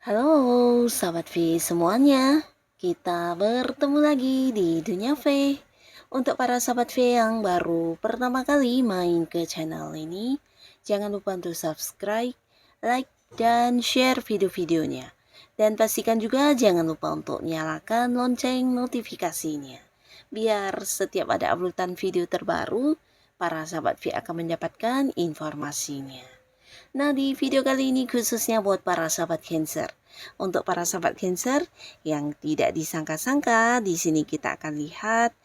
Halo, sahabat V semuanya. Kita bertemu lagi di Dunia V. Untuk para sahabat V yang baru pertama kali main ke channel ini, jangan lupa untuk subscribe, like, dan share video-videonya. Dan pastikan juga jangan lupa untuk nyalakan lonceng notifikasinya. Biar setiap ada uploadan video terbaru, para sahabat V akan mendapatkan informasinya. Nah, di video kali ini khususnya buat para sahabat Cancer. Untuk para sahabat Cancer yang tidak disangka-sangka, di sini kita akan lihat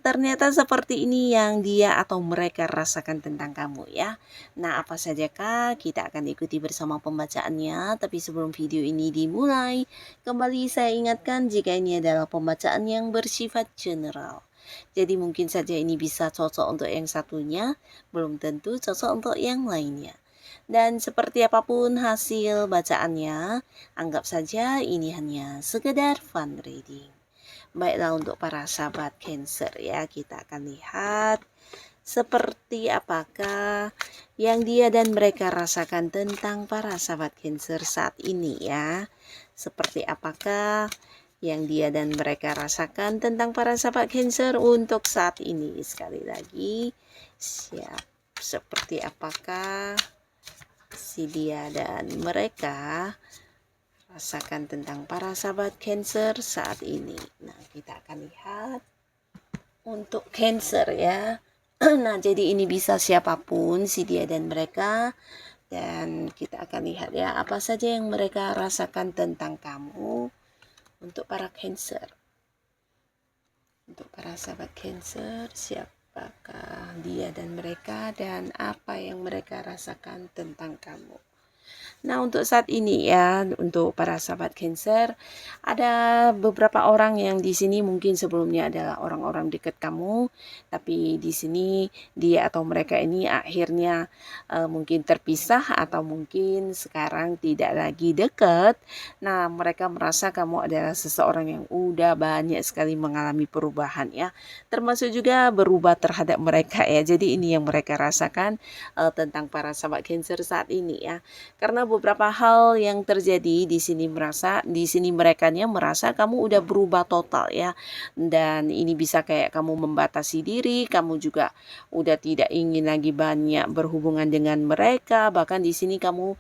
ternyata seperti ini yang dia atau mereka rasakan tentang kamu ya. Nah, apa saja Kak? Kita akan ikuti bersama pembacaannya. Tapi sebelum video ini dimulai, kembali saya ingatkan jika ini adalah pembacaan yang bersifat general. Jadi mungkin saja ini bisa cocok untuk yang satunya, belum tentu cocok untuk yang lainnya. Dan seperti apapun hasil bacaannya, anggap saja ini hanya sekedar fun reading. Baiklah untuk para sahabat Cancer ya, kita akan lihat seperti apakah yang dia dan mereka rasakan tentang para sahabat Cancer saat ini ya. Seperti apakah yang dia dan mereka rasakan tentang para sahabat Cancer untuk saat ini. Sekali lagi, siap. Seperti apakah si dia dan mereka rasakan tentang para sahabat Cancer saat ini. Nah, kita akan lihat untuk Cancer ya. Nah, jadi ini bisa siapapun si dia dan mereka. Dan kita akan lihat ya, apa saja yang mereka rasakan tentang kamu untuk para Cancer. Untuk para sahabat Cancer, siapakah dia dan mereka dan apa yang mereka rasakan tentang kamu. Nah, untuk saat ini ya, untuk para sahabat Cancer, ada beberapa orang yang di sini mungkin sebelumnya adalah orang-orang dekat kamu, tapi di sini dia atau mereka ini akhirnya mungkin terpisah atau mungkin sekarang tidak lagi dekat. Nah, mereka merasa kamu adalah seseorang yang udah banyak sekali mengalami perubahan ya, termasuk juga berubah terhadap mereka ya. Jadi ini yang mereka rasakan tentang para sahabat Cancer saat ini ya. Karena beberapa hal yang terjadi di sini merekanya merasa kamu udah berubah total ya. Dan ini bisa kayak kamu membatasi diri, kamu juga udah tidak ingin lagi banyak berhubungan dengan mereka, bahkan di sini kamu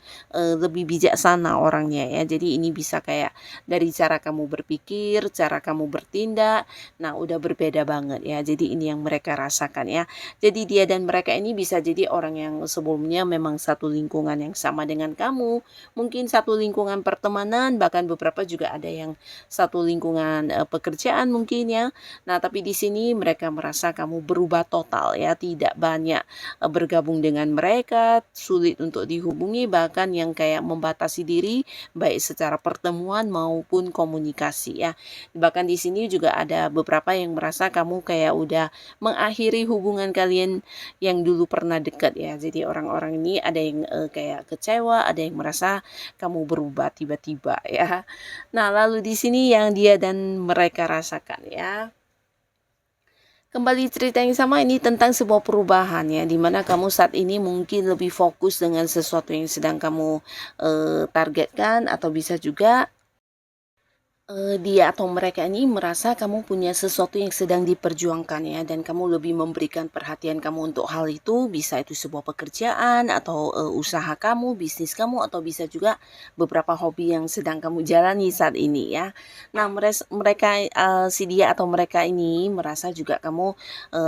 lebih bijaksana orangnya ya. Jadi ini bisa kayak dari cara kamu berpikir, cara kamu bertindak, nah udah berbeda banget ya. Jadi ini yang mereka rasakan ya. Jadi dia dan mereka ini bisa jadi orang yang sebelumnya memang satu lingkungan yang sama dengan kamu, mungkin satu lingkungan pertemanan, bahkan beberapa juga ada yang satu lingkungan pekerjaan mungkin ya. Nah, tapi di sini mereka merasa kamu berubah total ya, tidak banyak bergabung dengan mereka, sulit untuk dihubungi, bahkan yang kayak membatasi diri baik secara pertemuan maupun komunikasi ya. Bahkan di sini juga ada beberapa yang merasa kamu kayak udah mengakhiri hubungan kalian yang dulu pernah dekat ya. Jadi orang-orang ini ada yang kayak kecewa, ada yang merasa kamu berubah tiba-tiba ya. Nah, lalu di sini yang dia dan mereka rasakan ya. Kembali cerita yang sama ini tentang sebuah perubahan ya, dimana kamu saat ini mungkin lebih fokus dengan sesuatu yang sedang kamu targetkan, atau bisa juga dia atau mereka ini merasa kamu punya sesuatu yang sedang diperjuangkan ya, dan kamu lebih memberikan perhatian kamu untuk hal itu, bisa itu sebuah pekerjaan atau usaha kamu, bisnis kamu, atau bisa juga beberapa hobi yang sedang kamu jalani saat ini ya. Nah, mereka si dia atau mereka ini merasa juga kamu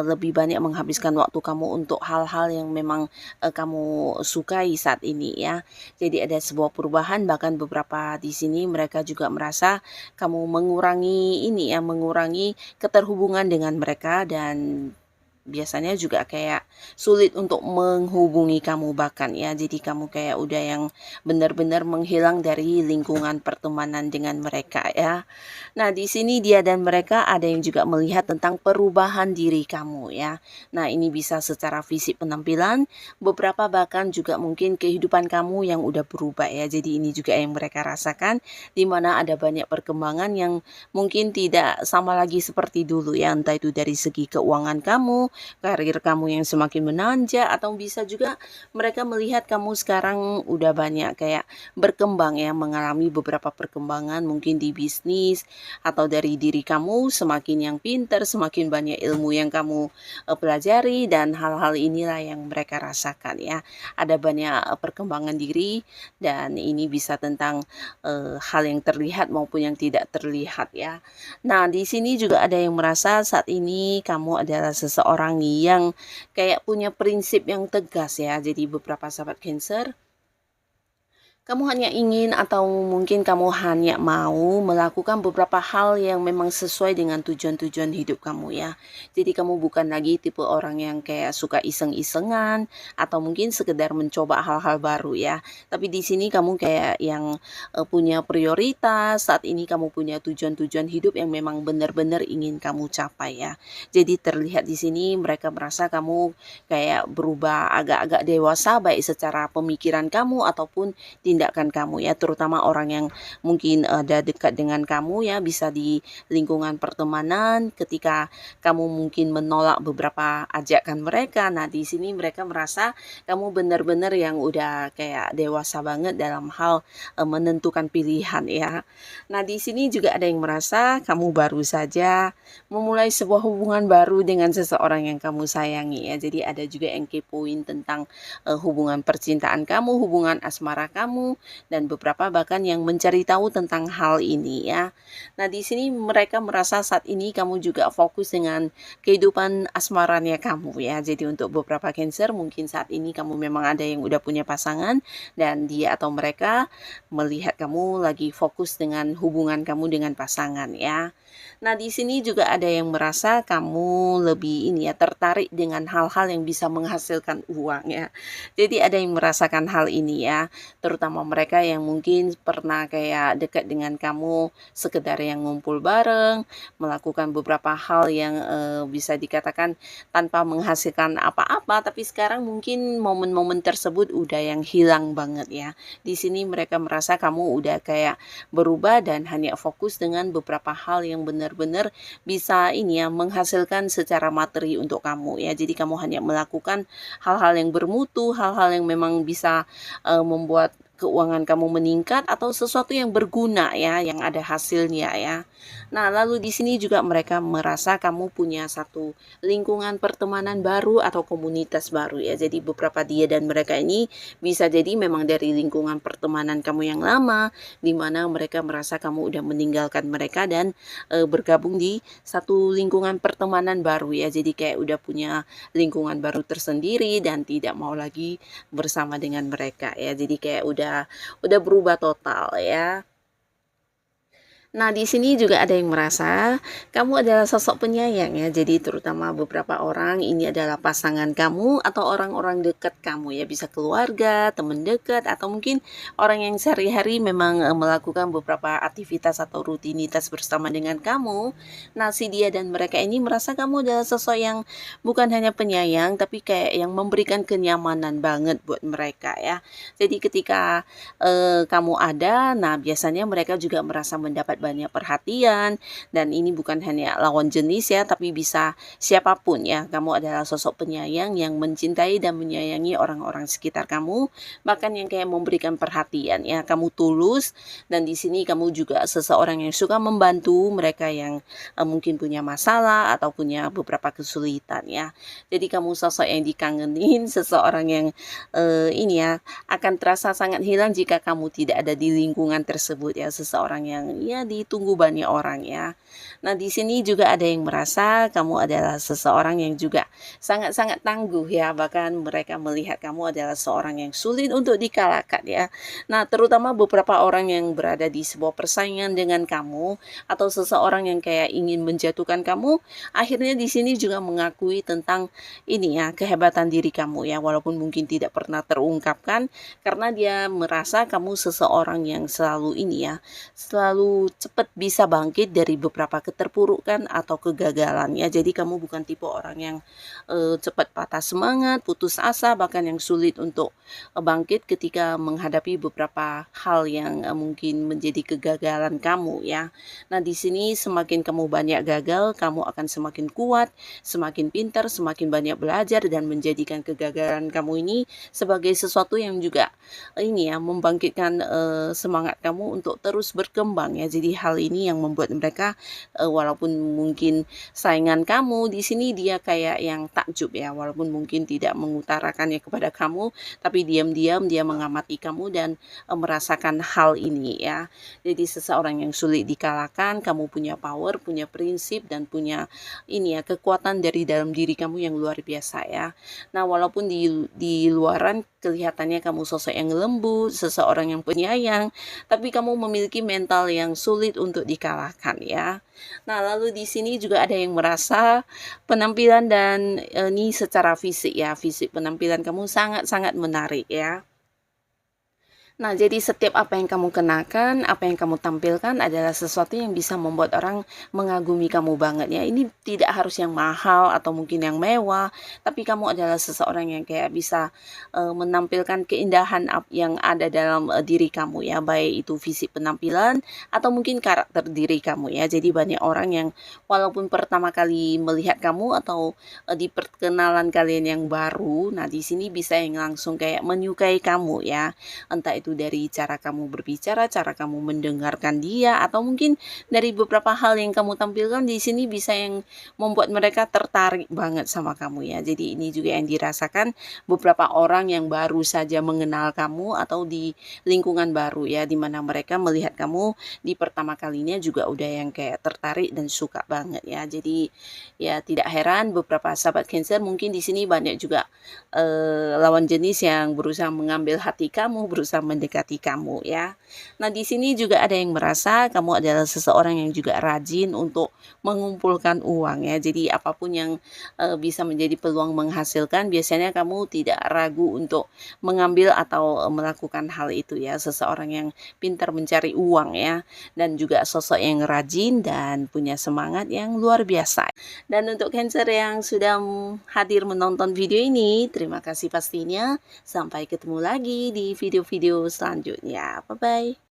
lebih banyak menghabiskan waktu kamu untuk hal-hal yang memang kamu sukai saat ini ya. Jadi ada sebuah perubahan, bahkan beberapa di sini mereka juga merasa kamu mengurangi keterhubungan dengan mereka, dan biasanya juga kayak sulit untuk menghubungi kamu bahkan ya. Jadi kamu kayak udah yang benar-benar menghilang dari lingkungan pertemanan dengan mereka ya. Nah, di sini dia dan mereka ada yang juga melihat tentang perubahan diri kamu ya. Nah, ini bisa secara fisik penampilan, beberapa bahkan juga mungkin kehidupan kamu yang udah berubah ya. Jadi ini juga yang mereka rasakan, di mana ada banyak perkembangan yang mungkin tidak sama lagi seperti dulu ya, entah itu dari segi keuangan kamu, karir kamu yang semakin menanjak, atau bisa juga mereka melihat kamu sekarang udah banyak kayak berkembang ya, mengalami beberapa perkembangan mungkin di bisnis atau dari diri kamu semakin yang pinter, semakin banyak ilmu yang kamu pelajari, dan hal-hal inilah yang mereka rasakan ya. Ada banyak perkembangan diri, dan ini bisa tentang hal yang terlihat maupun yang tidak terlihat ya. Nah, di sini juga ada yang merasa saat ini kamu adalah seseorang nih yang kayak punya prinsip yang tegas ya. Jadi beberapa sahabat Cancer, kamu hanya ingin atau mungkin kamu hanya mau melakukan beberapa hal yang memang sesuai dengan tujuan-tujuan hidup kamu ya. Jadi kamu bukan lagi tipe orang yang kayak suka iseng-isengan atau mungkin sekedar mencoba hal-hal baru ya. Tapi di sini kamu kayak yang punya prioritas, saat ini kamu punya tujuan-tujuan hidup yang memang benar-benar ingin kamu capai ya. Jadi terlihat di sini mereka merasa kamu kayak berubah agak-agak dewasa, baik secara pemikiran kamu ataupun tindakan kamu ya, terutama orang yang mungkin ada dekat dengan kamu ya, bisa di lingkungan pertemanan. Ketika kamu mungkin menolak beberapa ajakan mereka, nah di sini mereka merasa kamu benar-benar yang udah kayak dewasa banget dalam hal menentukan pilihan ya. Nah di sini juga ada yang merasa kamu baru saja memulai sebuah hubungan baru dengan seseorang yang kamu sayangi ya. Jadi ada juga yang kepoin tentang hubungan percintaan kamu, hubungan asmara kamu, dan beberapa bahkan yang mencari tahu tentang hal ini ya. Nah, di sini mereka merasa saat ini kamu juga fokus dengan kehidupan asmaranya kamu ya. Jadi untuk beberapa Cancer mungkin saat ini kamu memang ada yang udah punya pasangan, dan dia atau mereka melihat kamu lagi fokus dengan hubungan kamu dengan pasangan ya. Nah, di sini juga ada yang merasa kamu lebih ini ya, tertarik dengan hal-hal yang bisa menghasilkan uang ya. Jadi ada yang merasakan hal ini ya, terutama mereka yang mungkin pernah kayak dekat dengan kamu sekedar yang ngumpul bareng, melakukan beberapa hal yang bisa dikatakan tanpa menghasilkan apa-apa, tapi sekarang mungkin momen-momen tersebut udah yang hilang banget ya. Di sini mereka merasa kamu udah kayak berubah dan hanya fokus dengan beberapa hal yang benar-benar bisa ini ya, menghasilkan secara materi untuk kamu ya. Jadi kamu hanya melakukan hal-hal yang bermutu, hal-hal yang memang bisa membuat keuangan kamu meningkat, atau sesuatu yang berguna ya, yang ada hasilnya ya. Nah, lalu di sini juga mereka merasa kamu punya satu lingkungan pertemanan baru atau komunitas baru ya. Jadi beberapa dia dan mereka ini bisa jadi memang dari lingkungan pertemanan kamu yang lama, di mana mereka merasa kamu udah meninggalkan mereka dan bergabung di satu lingkungan pertemanan baru ya. Jadi kayak udah punya lingkungan baru tersendiri dan tidak mau lagi bersama dengan mereka ya. Jadi kayak udah berubah total ya. Nah, di sini juga ada yang merasa kamu adalah sosok penyayang ya. Jadi terutama beberapa orang ini adalah pasangan kamu atau orang-orang dekat kamu ya, bisa keluarga, teman dekat, atau mungkin orang yang sehari-hari memang melakukan beberapa aktivitas atau rutinitas bersama dengan kamu. Nah, si dia dan mereka ini merasa kamu adalah sosok yang bukan hanya penyayang, tapi kayak yang memberikan kenyamanan banget buat mereka ya. Jadi ketika kamu ada, nah biasanya mereka juga merasa mendapat banyak perhatian, dan ini bukan hanya lawan jenis ya, tapi bisa siapapun ya. Kamu adalah sosok penyayang yang mencintai dan menyayangi orang-orang sekitar kamu, bahkan yang kayak memberikan perhatian ya. Kamu tulus, dan di sini kamu juga seseorang yang suka membantu mereka yang mungkin punya masalah atau punya beberapa kesulitan ya. Jadi kamu sosok yang dikangenin, seseorang yang ini ya, akan terasa sangat hilang jika kamu tidak ada di lingkungan tersebut ya. Seseorang yang ya ditunggu banyak orang ya. Nah, di sini juga ada yang merasa kamu adalah seseorang yang juga sangat-sangat tangguh ya. Bahkan mereka melihat kamu adalah seorang yang sulit untuk dikalahkan ya. Nah, terutama beberapa orang yang berada di sebuah persaingan dengan kamu, atau seseorang yang kayak ingin menjatuhkan kamu, akhirnya di sini juga mengakui tentang ini ya, kehebatan diri kamu ya, walaupun mungkin tidak pernah terungkapkan, karena dia merasa kamu seseorang yang selalu ini ya, selalu cepat bisa bangkit dari beberapa keterpurukan atau kegagalan ya. Jadi kamu bukan tipe orang yang cepat patah semangat, putus asa, bahkan yang sulit untuk bangkit ketika menghadapi beberapa hal yang mungkin menjadi kegagalan kamu ya. Nah, di sini semakin kamu banyak gagal, kamu akan semakin kuat, semakin pintar, semakin banyak belajar dan menjadikan kegagalan kamu ini sebagai sesuatu yang juga ini ya membangkitkan semangat kamu untuk terus berkembang ya. Jadi hal ini yang membuat mereka walaupun mungkin saingan kamu di sini dia kayak yang takjub ya, walaupun mungkin tidak mengutarakannya kepada kamu, tapi diam-diam dia mengamati kamu dan merasakan hal ini ya. Jadi seseorang yang sulit dikalahkan, kamu punya power, punya prinsip dan punya ini ya kekuatan dari dalam diri kamu yang luar biasa ya. Nah, walaupun di luaran kelihatannya kamu sosok yang lembut, seseorang yang penyayang, tapi kamu memiliki mental yang sulit untuk dikalahkan ya. Nah, lalu di sini juga ada yang merasa penampilan dan ini secara fisik ya, fisik penampilan kamu sangat-sangat menarik ya. Nah, jadi setiap apa yang kamu kenakan, apa yang kamu tampilkan adalah sesuatu yang bisa membuat orang mengagumi kamu banget ya. Ini tidak harus yang mahal atau mungkin yang mewah, tapi kamu adalah seseorang yang kayak bisa menampilkan keindahan yang ada dalam diri kamu ya, baik itu fisik penampilan atau mungkin karakter diri kamu ya. Jadi banyak orang yang walaupun pertama kali melihat kamu atau di perkenalan kalian yang baru, nah di sini bisa yang langsung kayak menyukai kamu ya. Entah itu dari cara kamu berbicara, cara kamu mendengarkan dia, atau mungkin dari beberapa hal yang kamu tampilkan di sini bisa yang membuat mereka tertarik banget sama kamu ya. Jadi ini juga yang dirasakan beberapa orang yang baru saja mengenal kamu atau di lingkungan baru ya, dimana mereka melihat kamu di pertama kalinya juga udah yang kayak tertarik dan suka banget ya. Jadi ya tidak heran beberapa sahabat Cancer mungkin di sini banyak juga lawan jenis yang berusaha mengambil hati kamu, berusaha mendekati kamu ya. Nah, di sini juga ada yang merasa kamu adalah seseorang yang juga rajin untuk mengumpulkan uang ya. Jadi apapun yang bisa menjadi peluang menghasilkan, biasanya kamu tidak ragu untuk mengambil atau melakukan hal itu ya. Seseorang yang pintar mencari uang ya, dan juga sosok yang rajin dan punya semangat yang luar biasa. Dan untuk Cancer yang sudah hadir menonton video ini, terima kasih pastinya. Sampai ketemu lagi di video-video selanjutnya. Bye-bye.